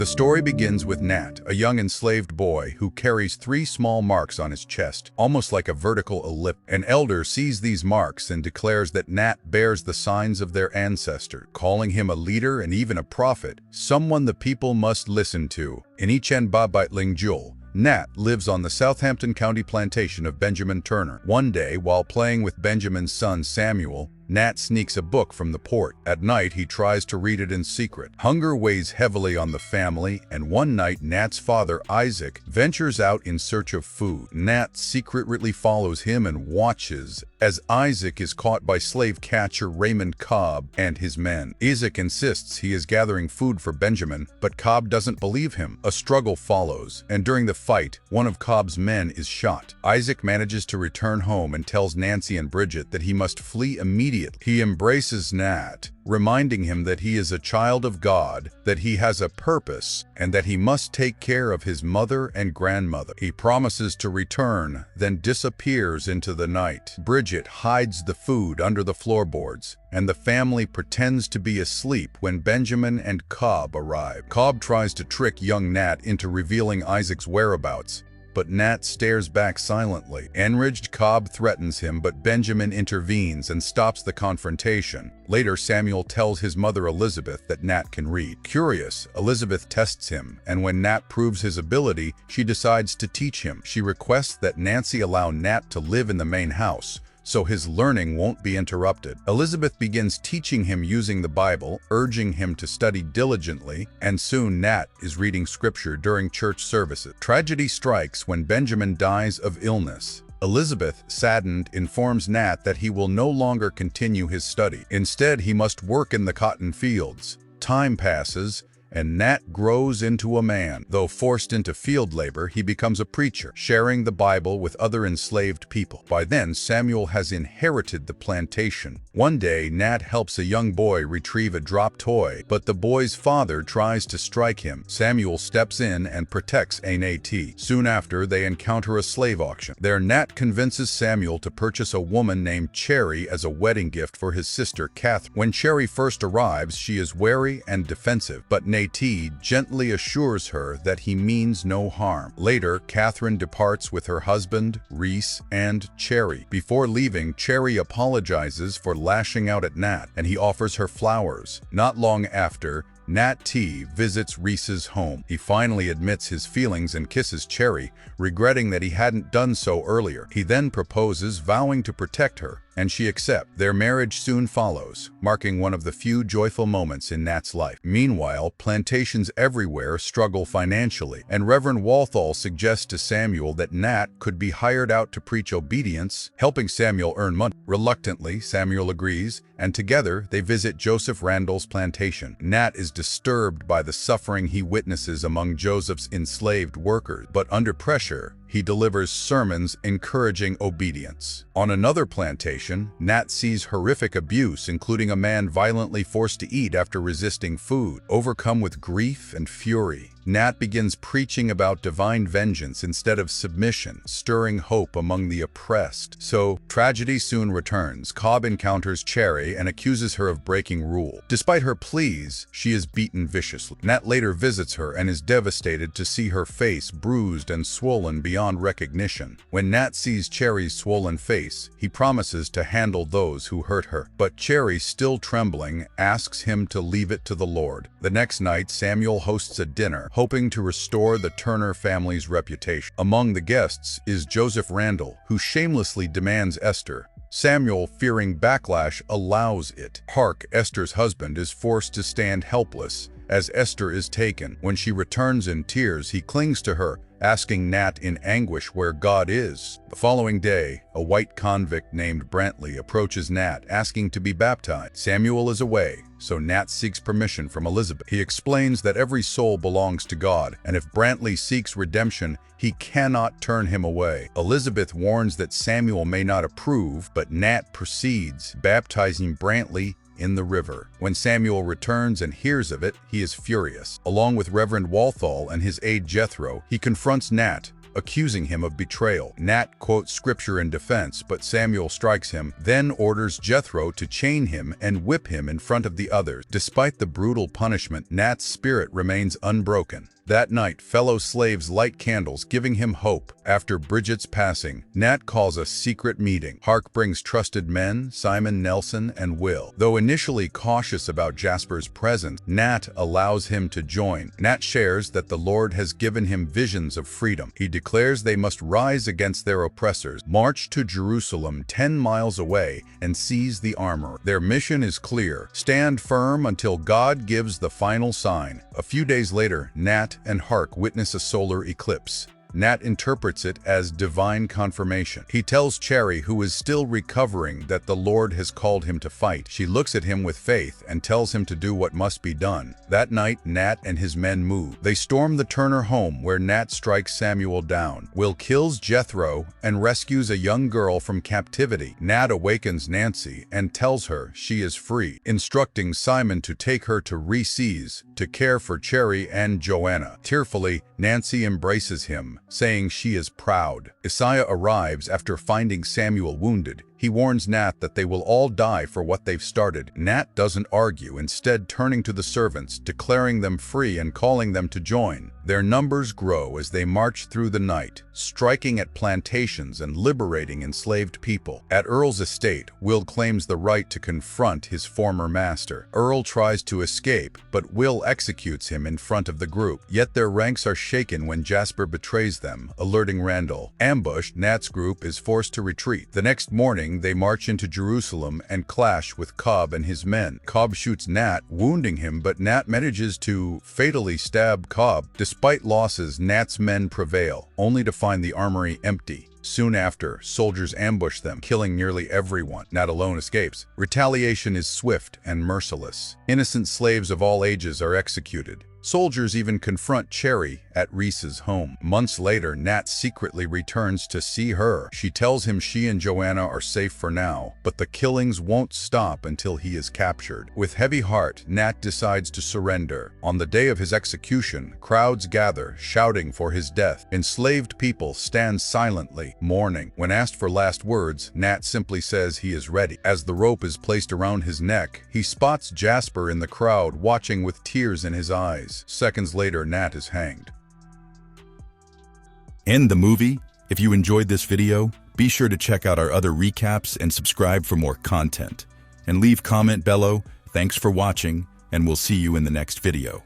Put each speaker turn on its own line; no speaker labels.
The story begins with Nat, a young enslaved boy who carries 3 small marks on his chest, almost like a vertical ellipse. An elder sees these marks and declares that Nat bears the signs of their ancestor, calling him a leader and even a prophet, someone the people must listen to. In Ichan Babaitling Jul, Nat lives on the Southampton County plantation of Benjamin Turner. One day, while playing with Benjamin's son Samuel, Nat sneaks a book from the port. At night, he tries to read it in secret. Hunger weighs heavily on the family, and one night, Nat's father, Isaac, ventures out in search of food. Nat secretly follows him and watches as Isaac is caught by slave catcher Raymond Cobb and his men. Isaac insists he is gathering food for Benjamin, but Cobb doesn't believe him. A struggle follows, and during the fight, one of Cobb's men is shot. Isaac manages to return home and tells Nancy and Bridget that he must flee immediately. He embraces Nat, reminding him that he is a child of God, that he has a purpose, and that he must take care of his mother and grandmother. He promises to return, then disappears into the night. Bridget hides the food under the floorboards, and the family pretends to be asleep when Benjamin and Cobb arrive. Cobb tries to trick young Nat into revealing Isaac's whereabouts, but Nat stares back silently. Enraged, Cobb threatens him, but Benjamin intervenes and stops the confrontation. Later, Samuel tells his mother Elizabeth that Nat can read. Curious, Elizabeth tests him, and when Nat proves his ability, she decides to teach him. She requests that Nancy allow Nat to live in the main house, so his learning won't be interrupted. Elizabeth begins teaching him using the Bible, urging him to study diligently, and soon Nat is reading scripture during church services. Tragedy strikes when Benjamin dies of illness. Elizabeth, saddened, informs Nat that he will no longer continue his study. Instead, he must work in the cotton fields. Time passes, and Nat grows into a man. Though forced into field labor, he becomes a preacher, sharing the Bible with other enslaved people. By then, Samuel has inherited the plantation. One day, Nat helps a young boy retrieve a dropped toy, but the boy's father tries to strike him. Samuel steps in and protects Nat. Soon after, they encounter a slave auction. There, Nat convinces Samuel to purchase a woman named Cherry as a wedding gift for his sister, Catherine. When Cherry first arrives, she is wary and defensive, but Nat gently assures her that he means no harm. Later, Catherine departs with her husband, Reese, and Cherry. Before leaving, Cherry apologizes for lashing out at Nat, and he offers her flowers. Not long after, Nat visits Reese's home. He finally admits his feelings and kisses Cherry, regretting that he hadn't done so earlier. He then proposes, vowing to protect her, and she accepts. Their marriage soon follows, marking one of the few joyful moments in Nat's life. Meanwhile, plantations everywhere struggle financially, and Reverend Walthall suggests to Samuel that Nat could be hired out to preach obedience, helping Samuel earn money. Reluctantly, Samuel agrees, and together they visit Joseph Randall's plantation. Nat is disturbed by the suffering he witnesses among Joseph's enslaved workers, but under pressure, he delivers sermons encouraging obedience. On another plantation, Nat sees horrific abuse, including a man violently forced to eat after resisting food. Overcome with grief and fury, Nat begins preaching about divine vengeance instead of submission, stirring hope among the oppressed. So, tragedy soon returns. Cobb encounters Cherry and accuses her of breaking rule. Despite her pleas, she is beaten viciously. Nat later visits her and is devastated to see her face bruised and swollen beyond recognition. When Nat sees Cherry's swollen face, he promises to handle those who hurt her. But Cherry, still trembling, asks him to leave it to the Lord. The next night, Samuel hosts a dinner, hoping to restore the Turner family's reputation. Among the guests is Joseph Randall, who shamelessly demands Esther. Samuel, fearing backlash, allows it. Hark, Esther's husband, is forced to stand helpless as Esther is taken. When she returns in tears, he clings to her, asking Nat in anguish where God is. The following day, a white convict named Brantley approaches Nat, asking to be baptized. Samuel is away, so Nat seeks permission from Elizabeth. He explains that every soul belongs to God, and if Brantley seeks redemption, he cannot turn him away. Elizabeth warns that Samuel may not approve, but Nat proceeds, baptizing Brantley in the river. When Samuel returns and hears of it, he is furious. Along with Reverend Walthall and his aide Jethro, he confronts Nat, accusing him of betrayal. Nat quotes scripture in defense, but Samuel strikes him, then orders Jethro to chain him and whip him in front of the others. Despite the brutal punishment, Nat's spirit remains unbroken. That night, fellow slaves light candles, giving him hope. After Bridget's passing, Nat calls a secret meeting. Hark brings trusted men, Simon, Nelson, and Will. Though initially cautious about Jasper's presence, Nat allows him to join. Nat shares that the Lord has given him visions of freedom. He declares they must rise against their oppressors, march to Jerusalem 10 miles away, and seize the armor. Their mission is clear: stand firm until God gives the final sign. A few days later, Nat and Hark witness a solar eclipse. Nat interprets it as divine confirmation. He tells Cherry, who is still recovering, that the Lord has called him to fight. She looks at him with faith and tells him to do what must be done. That night, Nat and his men move. They storm the Turner home, where Nat strikes Samuel down. Will kills Jethro and rescues a young girl from captivity. Nat awakens Nancy and tells her she is free, instructing Simon to take her to Reese's to care for Cherry and Joanna. Tearfully, Nancy embraces him, saying she is proud. Isaiah arrives after finding Samuel wounded. He warns Nat that they will all die for what they've started. Nat doesn't argue, instead turning to the servants, declaring them free and calling them to join. Their numbers grow as they march through the night, striking at plantations and liberating enslaved people. At Earl's estate, Will claims the right to confront his former master. Earl tries to escape, but Will executes him in front of the group. Yet their ranks are shaken when Jasper betrays them, alerting Randall. Ambushed, Nat's group is forced to retreat. The next morning, they march into Jerusalem and clash with Cobb and his men. Cobb shoots Nat, wounding him, but Nat manages to fatally stab Cobb. Despite losses, Nat's men prevail, only to find the armory empty. Soon after, soldiers ambush them, killing nearly everyone. Nat alone escapes. Retaliation is swift and merciless. Innocent slaves of all ages are executed. Soldiers even confront Cherry at Reese's home. Months later, Nat secretly returns to see her. She tells him she and Joanna are safe for now, but the killings won't stop until he is captured. With heavy heart, Nat decides to surrender. On the day of his execution, crowds gather, shouting for his death. Enslaved people stand silently, mourning. When asked for last words, Nat simply says he is ready. As the rope is placed around his neck, he spots Jasper in the crowd, watching with tears in his eyes. Seconds later, Nat is hanged.
End the movie. If you enjoyed this video, be sure to check out our other recaps and subscribe for more content. And leave comment below. Thanks for watching, and we'll see you in the next video.